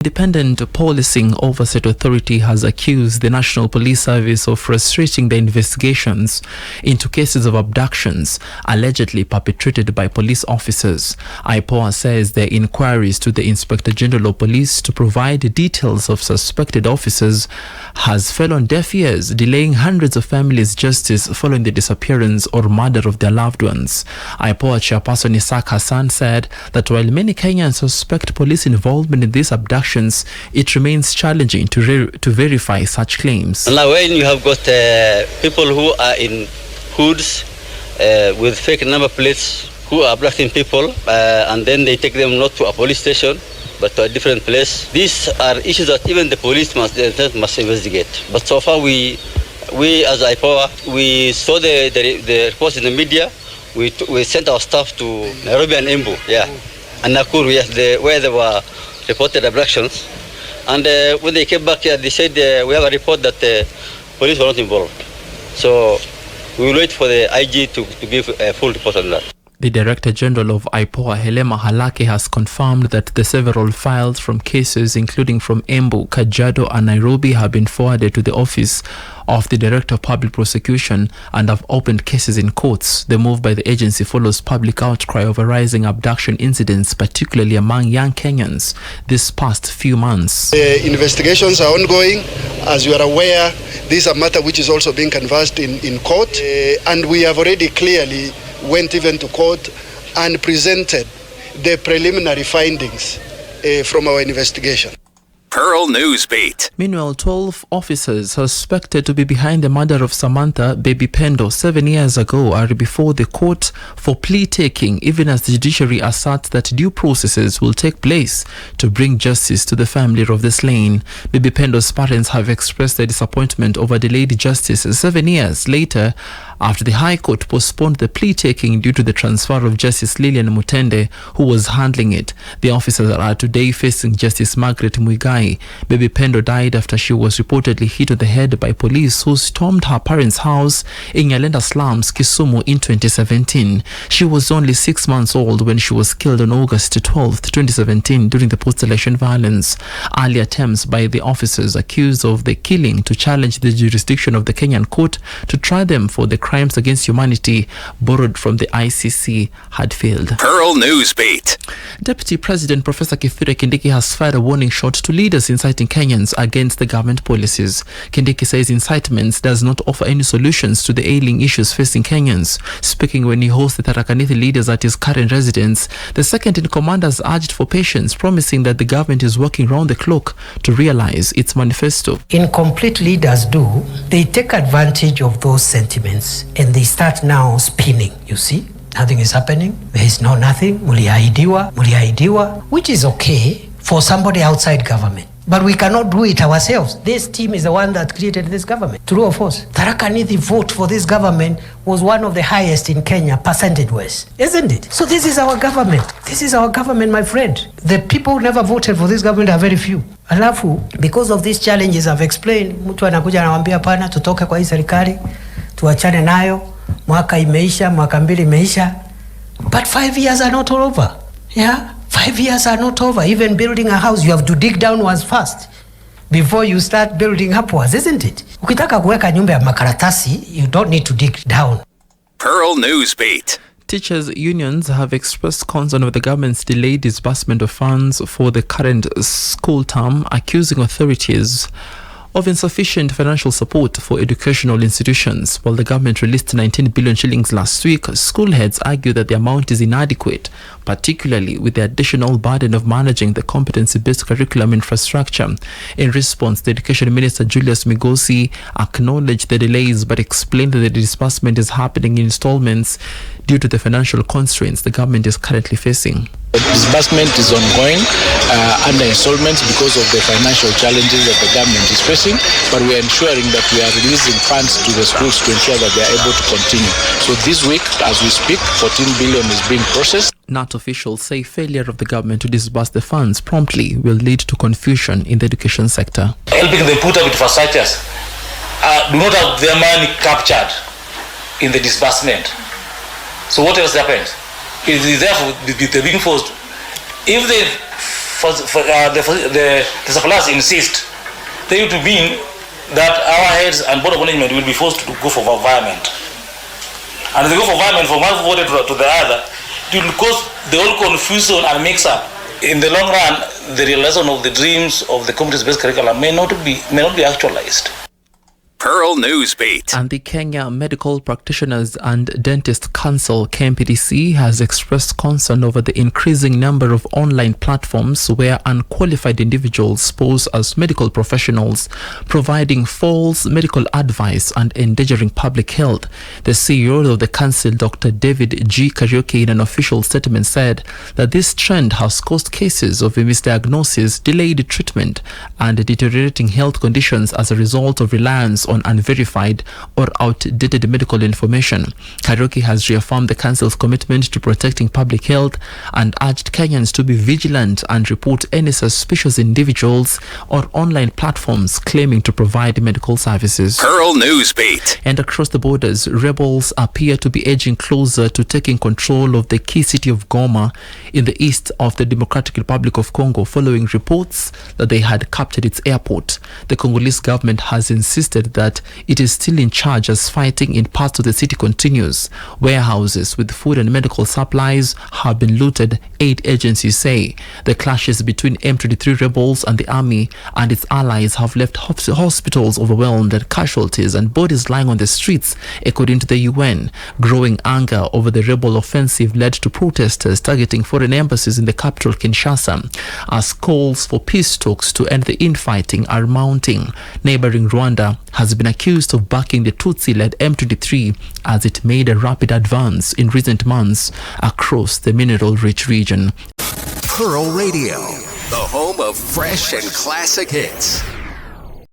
Independent Policing Oversight Authority has accused the National Police Service of frustrating the investigations into cases of abductions allegedly perpetrated by police officers. IPOA says their inquiries to the Inspector General of Police to provide details of suspected officers has fell on deaf ears, delaying hundreds of families justice following the disappearance or murder of their loved ones. IPOA chairperson Isaac Hassan said that while many Kenyans suspect police involvement in these abductions, it remains challenging to verify such claims. Now, when you have got people who are in hoods with fake number plates who are abducting people, and then they take them not to a police station but to a different place, these are issues that even the police must investigate. But so far, we as IPOA, we saw the reports in the media. We sent our staff to Nairobi and Embu, and Nakuru, where they were reported abductions, and when they came back here, they said we have a report that the police were not involved. So we will wait for the IG to give a full report on that. The Director General of IPOA, Helema Halake, has confirmed that the several files from cases including from Embu, Kajiado and Nairobi have been forwarded to the Office of the Director of Public Prosecution and have opened cases in courts. The move by the agency follows public outcry over rising abduction incidents, particularly among young Kenyans, this past few months. Investigations are ongoing. As you are aware, this is a matter which is also being canvassed in court, and we have already clearly went even to court and presented the preliminary findings from our investigation. Pearl Newsbeat. Meanwhile, 12 officers suspected to be behind the murder of Samantha Baby Pendo 7 years ago are before the court for plea taking, even as the judiciary asserts that due processes will take place to bring justice to the family of the slain. Baby Pendo's parents have expressed their disappointment over delayed justice 7 years later after the High Court postponed the plea taking due to the transfer of Justice Lilian Mutende, who was handling it. The officers are today facing Justice Margaret Muigai. Baby Pendo died after she was reportedly hit on the head by police who stormed her parents' house in Nyalenda slums, Kisumu, in 2017. She was only 6 months old when she was killed on August 12, 2017 during the post-election violence. Early attempts by the officers accused of the killing to challenge the jurisdiction of the Kenyan court to try them for the crimes against humanity borrowed from the ICC had failed. Pearl Newsbeat. Deputy President Professor Kithure Kindiki has fired a warning shot to leaders inciting Kenyans against the government policies. Kindiki says incitements does not offer any solutions to the ailing issues facing Kenyans. Speaking when he hosted the Tharaka Nithi leaders at his current residence, the second in command has urged for patience, promising that the government is working round the clock to realize its manifesto. Incomplete leaders do, they take advantage of those sentiments and they start now spinning, you see. Nothing is happening. There is no nothing. Muliahidiwa, which is okay for somebody outside government. But we cannot do it ourselves. This team is the one that created this government. True or false? Tharaka Nithi vote for this government was one of the highest in Kenya, percentage-wise. Isn't it? So this is our government. This is our government, my friend. The people who never voted for this government are very few. Alafu, because of these challenges I've explained, mtu anakuja anawambia pana, tutoke kwa hii serikali, tuachane nayo, mwaka imeisha, mwaka mbili imeisha. But 5 years are not all over. Yeah? 5 years are not over. Even building a house, you have to dig downwards first before you start building upwards, isn't it? Ukitaka kuweka nyumba ya makaratasi, you don't need to dig down. Pearl Newsbeat. Teachers' unions have expressed concern over the government's delayed disbursement of funds for the current school term, accusing authorities of insufficient financial support for educational institutions. While the government released 19 billion shillings last week, school heads argue that the amount is inadequate, particularly with the additional burden of managing the competency-based curriculum infrastructure. In response, the Education Minister Julius Migosi acknowledged the delays but explained that the disbursement is happening in installments due to the financial constraints the government is currently facing. The disbursement is ongoing under installments because of the financial challenges that the government is facing, but we are ensuring that we are releasing funds to the schools to ensure that they are able to continue. So this week, as we speak, 14 billion is being processed. NAT officials say failure of the government to disburse the funds promptly will lead to confusion in the education sector. Helping the put-up infrastructures do not have their money captured in the disbursement. So what else happens? It is therefore being forced. If the the suppliers insist, they would mean that our heads and board of management will be forced to go for environment. And if they go for environment from one voter to the other, it will cause the whole confusion and mix-up. In the long run, the realization of the dreams of the community-based curriculum may not be actualized. Pearl Newsbeat. And the Kenya Medical Practitioners and Dentists Council, KMPDC, has expressed concern over the increasing number of online platforms where unqualified individuals pose as medical professionals, providing false medical advice and endangering public health. The CEO of the council, Dr. David G. Kariuki, in an official statement said that this trend has caused cases of misdiagnosis, delayed treatment, and deteriorating health conditions as a result of reliance on unverified or outdated medical information. Kariuki has reaffirmed the council's commitment to protecting public health and urged Kenyans to be vigilant and report any suspicious individuals or online platforms claiming to provide medical services. Pearl Newsbeat. And across the borders, rebels appear to be edging closer to taking control of the key city of Goma in the east of the Democratic Republic of Congo, following reports that they had captured its airport. The Congolese government has insisted that it is still in charge as fighting in parts of the city continues. Warehouses with food and medical supplies have been looted, aid agencies say. The clashes between M23 rebels and the army and its allies have left hospitals overwhelmed and casualties and bodies lying on the streets, according to the UN. Growing anger over the rebel offensive led to protesters targeting foreign embassies in the capital Kinshasa, as calls for peace talks to end the infighting are mounting. Neighboring Rwanda has been accused of backing the Tutsi-led M23 as it made a rapid advance in recent months across the mineral-rich region. Pearl Radio, the home of fresh and classic hits.